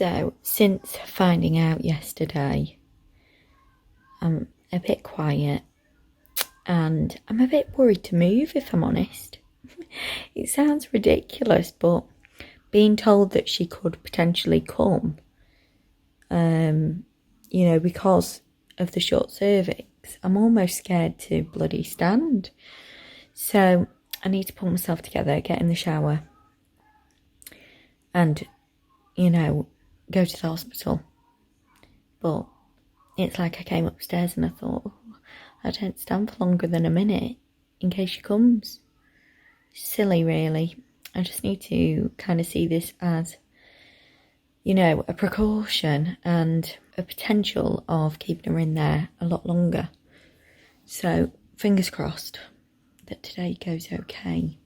So, since finding out yesterday, I'm a bit quiet and I'm a bit worried to move, if I'm honest. It sounds ridiculous, but being told that she could potentially come, you know, because of the short cervix, I'm almost scared to bloody stand. So I need to pull myself together, get in the shower and, you know, go to the hospital. But it's like I came upstairs and I thought, oh, I don't stand for longer than a minute in case she comes. Silly, really. I just need to kind of see this as, you know, a precaution and a potential of keeping her in there a lot longer. So, fingers crossed that today goes okay.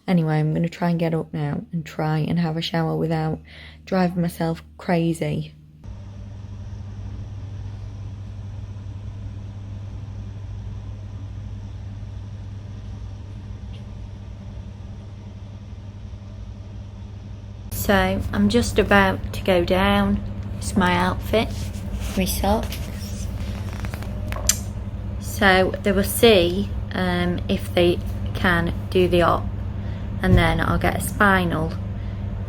Anyway, I'm going to try and get up now and try and have a shower without driving myself crazy. So I'm just about to go down. It's my outfit, my socks. So they will see if they can do the op, and then I'll get a spinal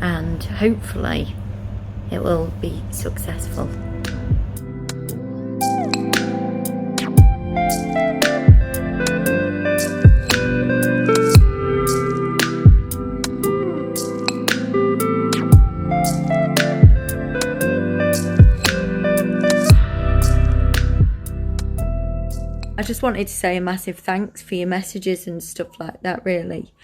and hopefully it will be successful. I just wanted to say a massive thanks for your messages and stuff like that, really.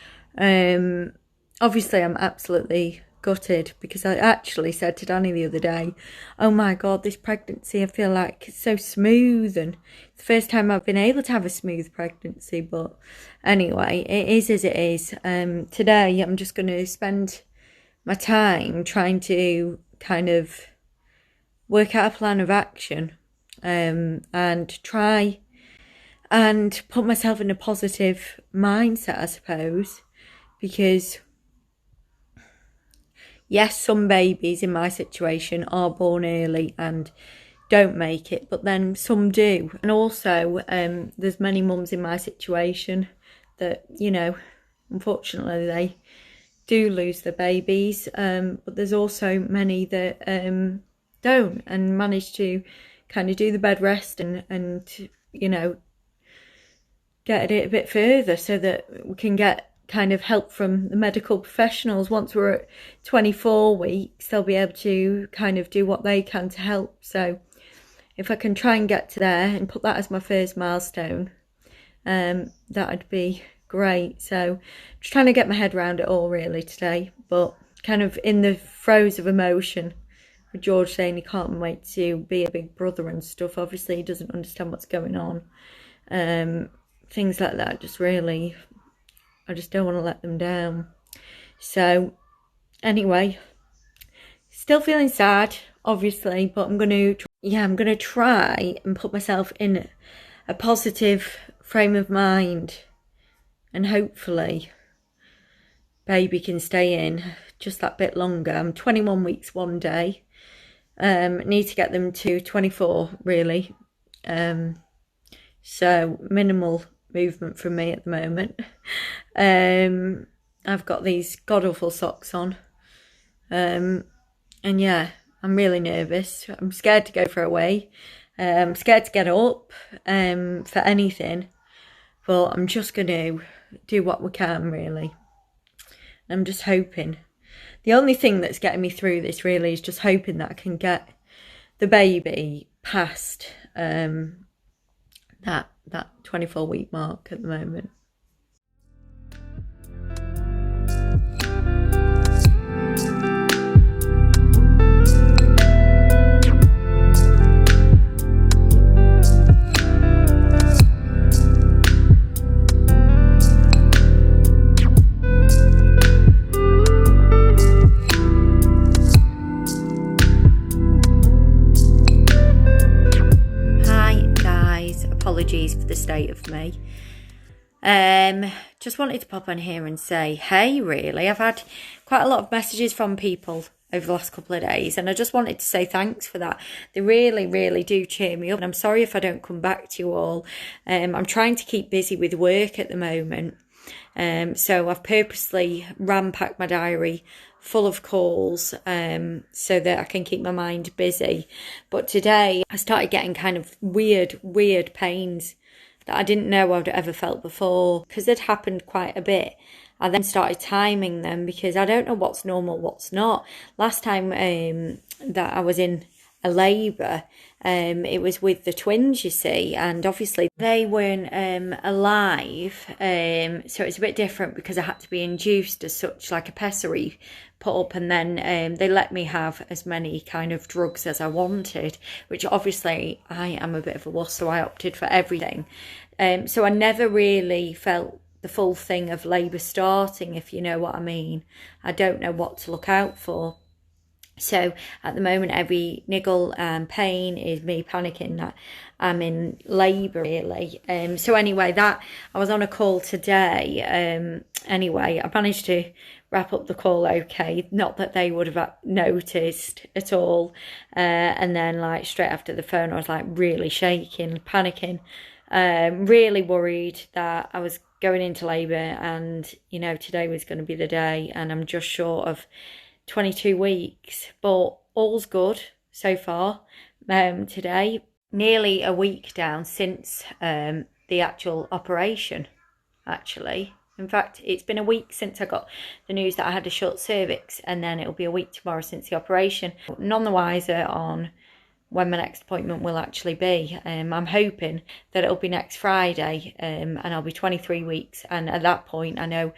Obviously, I'm absolutely gutted because I actually said to Danny the other day, oh my God, this pregnancy, I feel like it's so smooth, and it's the first time I've been able to have a smooth pregnancy. But anyway, it is as it is. Today, I'm just going to spend my time trying to kind of work out a plan of action and try and put myself in a positive mindset, I suppose, because yes, some babies in my situation are born early and don't make it, but then some do. And also, there's many mums in my situation that, you know, unfortunately they do lose their babies, but there's also many that don't and manage to kind of do the bed rest and you know, get it a bit further so that we can get kind of help from the medical professionals. Once we're at 24 weeks, they'll be able to kind of do what they can to help. So if I can try and get to there and put that as my first milestone, that'd be great. So just trying to get my head around it all really today, but kind of in the throes of emotion with George saying he can't wait to be a big brother and stuff. Obviously he doesn't understand what's going on. Things like that just really, I just don't want to let them down. So anyway, still feeling sad, obviously, but I'm going to try and put myself in a positive frame of mind, and hopefully baby can stay in just that bit longer. I'm 21 weeks one day. Need to get them to 24 really. So minimal movement from me at the moment. I've got these god-awful socks on. And yeah, I'm really nervous. I'm scared to go for a wee. I'm scared to get up for anything. But I'm just going to do what we can, really. I'm just hoping. The only thing that's getting me through this, really, is just hoping that I can get the baby past that 24-week mark at the moment. Apologies for the state of me. Just wanted to pop on here and say hey, really. I've had quite a lot of messages from people over the last couple of days, and I just wanted to say thanks for that. They really, really do cheer me up, and I'm sorry if I don't come back to you all. I'm trying to keep busy with work at the moment, so I've purposely ram-packed my diary full of calls so that I can keep my mind busy. But today I started getting kind of weird pains that I didn't know I'd ever felt before, because it happened quite a bit. I then started timing them because I don't know what's normal, what's not. Last time that I was in a labour, it was with the twins, you see, and obviously they weren't alive, so it's a bit different because I had to be induced as such, like a pessary put up, and then they let me have as many kind of drugs as I wanted, which obviously I am a bit of a wuss, so I opted for everything. So I never really felt the full thing of labour starting, if you know what I mean. I don't know what to look out for. So at the moment, every niggle and pain is me panicking that I'm in labour, really. So anyway, that I was on a call today. Anyway, I managed to wrap up the call okay. Not that they would have noticed at all. And then, like, straight after the phone, I was like really shaking, panicking, really worried that I was going into labour, and you know, today was going to be the day, and I'm just short of 22 weeks, but all's good so far. Today, nearly a week down since the actual operation, actually. In fact, it's been a week since I got the news that I had a short cervix, and then it'll be a week tomorrow since the operation. None the wiser on when my next appointment will actually be. I'm hoping that it'll be next Friday, and I'll be 23 weeks, and at that point I know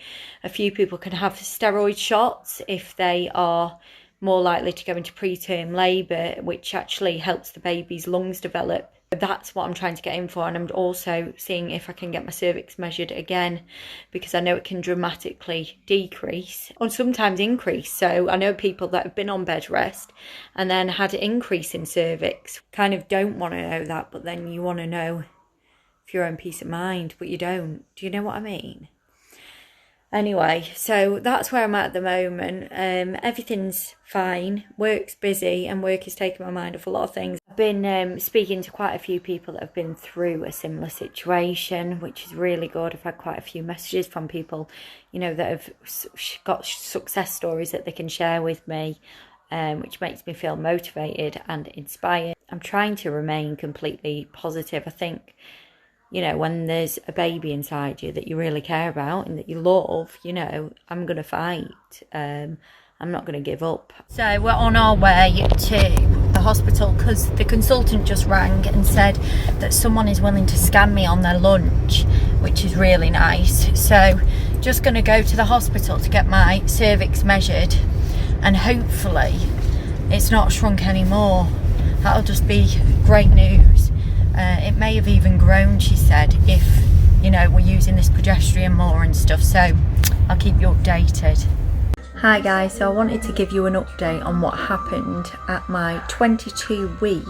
a few people can have steroid shots if they are more likely to go into preterm labour, which actually helps the baby's lungs develop. That's what I'm trying to get in for, and I'm also seeing if I can get my cervix measured again, because I know it can dramatically decrease or sometimes increase. So I know people that have been on bed rest and then had an increase in cervix. Kind of don't want to know that, but then you want to know for your own peace of mind, but you don't. Do you know what I mean? Anyway, so that's where I'm at the moment. Everything's fine. Work's busy, and work is taking my mind off a lot of things. I've been speaking to quite a few people that have been through a similar situation, which is really good. I've had quite a few messages from people, you know, that have got success stories that they can share with me, which makes me feel motivated and inspired. I'm trying to remain completely positive. I think, you know, when there's a baby inside you that you really care about and that you love, you know, I'm going to fight. I'm not going to give up. So we're on our way to the hospital because the consultant just rang and said that someone is willing to scan me on their lunch, which is really nice. So just going to go to the hospital to get my cervix measured, and hopefully it's not shrunk anymore. That'll just be great news. It may have even grown, she said, if, you know, we're using this progesterone more and stuff. So I'll keep you updated. Hi guys, so I wanted to give you an update on what happened at my 22-week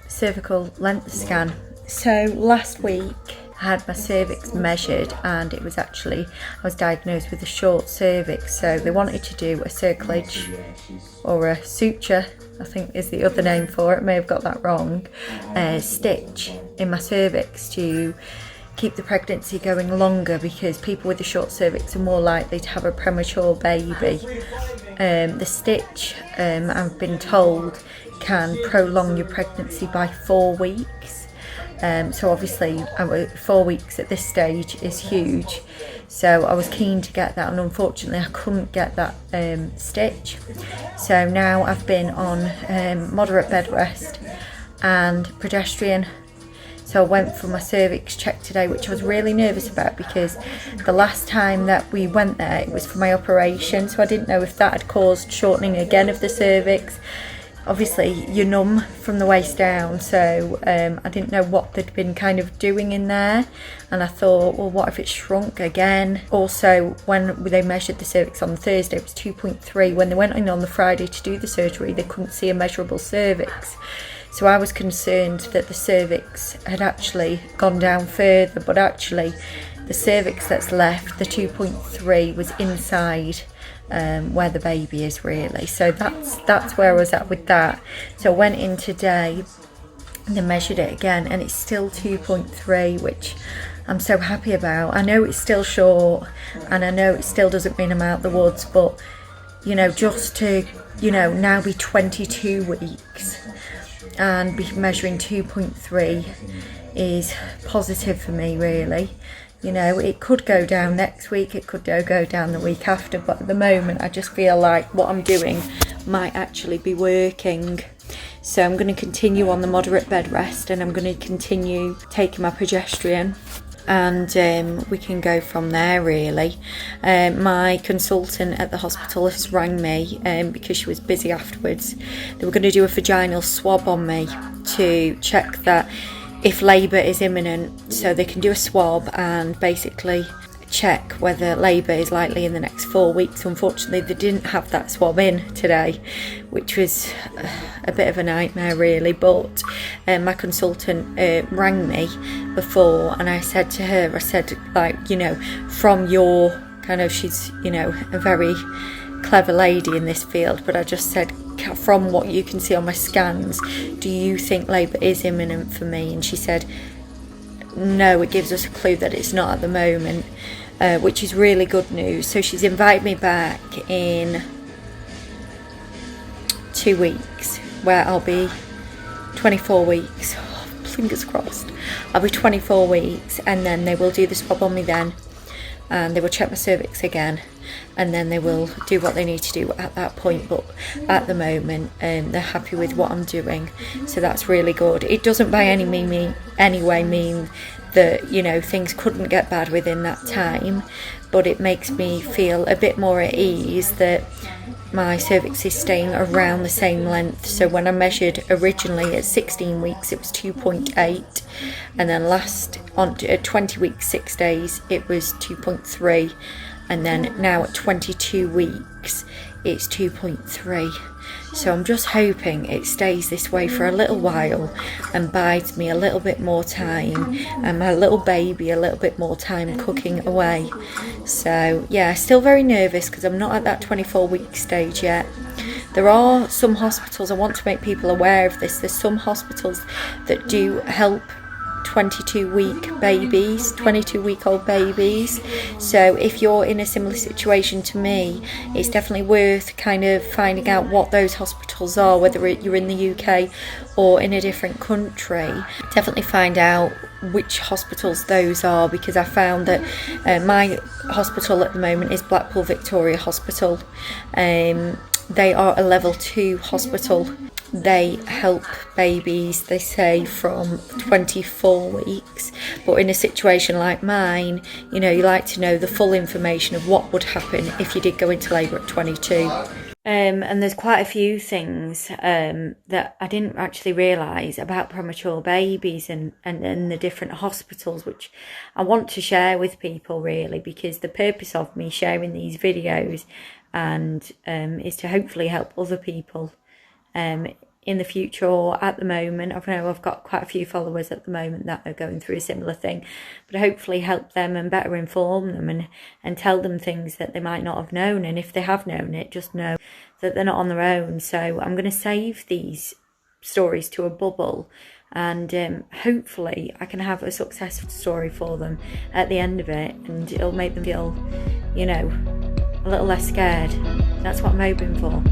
cervical length scan. So last week I had my cervix measured, and it was actually, I was diagnosed with a short cervix, so they wanted to do a cerclage or a suture, I think is the other name for it, may have got that wrong, stitch in my cervix to keep the pregnancy going longer, because people with a short cervix are more likely to have a premature baby. The stitch, I've been told, can prolong your pregnancy by 4 weeks. So obviously 4 weeks at this stage is huge, so I was keen to get that, and unfortunately I couldn't get that stitch. So now I've been on moderate bed rest and progesterone. So I went for my cervix check today, which I was really nervous about, because the last time that we went there it was for my operation, so I didn't know if that had caused shortening again of the cervix. Obviously you're numb from the waist down, so I didn't know what they'd been kind of doing in there, and I thought, well, what if it shrunk again? Also, when they measured the cervix on the Thursday, it was 2.3. When they went in on the Friday to do the surgery, they couldn't see a measurable cervix. So I was concerned that the cervix had actually gone down further, but actually the cervix that's left, the 2.3, was inside where the baby is really. So that's where I was at with that. So I went in today and then measured it again, and it's still 2.3, which I'm so happy about. I know it's still short, and I know it still doesn't mean I'm out the woods, but you know, just to, you know, now be 22 weeks and be measuring 2.3 is positive for me, really. You know, it could go down next week, it could go down the week after, but at the moment I just feel like what I'm doing might actually be working. So I'm going to continue on the moderate bed rest, and I'm going to continue taking my progesterone, and we can go from there really. My consultant at the hospital has rang me because she was busy afterwards. They were going to do a vaginal swab on me to check that if labour is imminent, so they can do a swab and basically check whether labour is likely in the next 4 weeks. Unfortunately, they didn't have that swab in today, which was a bit of a nightmare really, but my consultant rang me before, and I said to her, I said, like, you know, from your kind of, she's, you know, a very clever lady in this field, but I just said, from what you can see on my scans, do you think labour is imminent for me? And she said, no, it gives us a clue that it's not at the moment, which is really good news. So she's invited me back in 2 weeks, where I'll be 24 weeks. Oh, fingers crossed. I'll be 24 weeks, and then they will do the swab on me then, and they will check my cervix again, and then they will do what they need to do at that point. But at the moment they're happy with what I'm doing, so that's really good. It doesn't by any way mean that, you know, things couldn't get bad within that time, but it makes me feel a bit more at ease that my cervix is staying around the same length. So when I measured originally at 16 weeks it was 2.8, and then last on at 20 weeks 6 days it was 2.3, and then now at 22 weeks it's 2.3. So I'm just hoping it stays this way for a little while and bides me a little bit more time, and my little baby a little bit more time cooking away. So yeah, still very nervous because I'm not at that 24-week stage yet. There are some hospitals, I want to make people aware of this, there's some hospitals that do help 22-week babies, 22-week-old babies. So if you're in a similar situation to me, it's definitely worth kind of finding out what those hospitals are, whether you're in the UK or in a different country. Definitely find out which hospitals those are, because I found that my hospital at the moment is Blackpool Victoria Hospital. They are a level 2 hospital. They help babies, they say, from 24 weeks. But in a situation like mine, you know, you like to know the full information of what would happen if you did go into labour at 22. And there's quite a few things that I didn't actually realise about premature babies and the different hospitals, which I want to share with people really, because the purpose of me sharing these videos and is to hopefully help other people in the future, or at the moment. I know I've got quite a few followers at the moment that are going through a similar thing, but hopefully help them and better inform them and tell them things that they might not have known, and if they have known it, just know that they're not on their own. So I'm going to save these stories to a bubble, and hopefully I can have a successful story for them at the end of it, and it'll make them feel, you know, a little less scared. That's what I'm hoping for.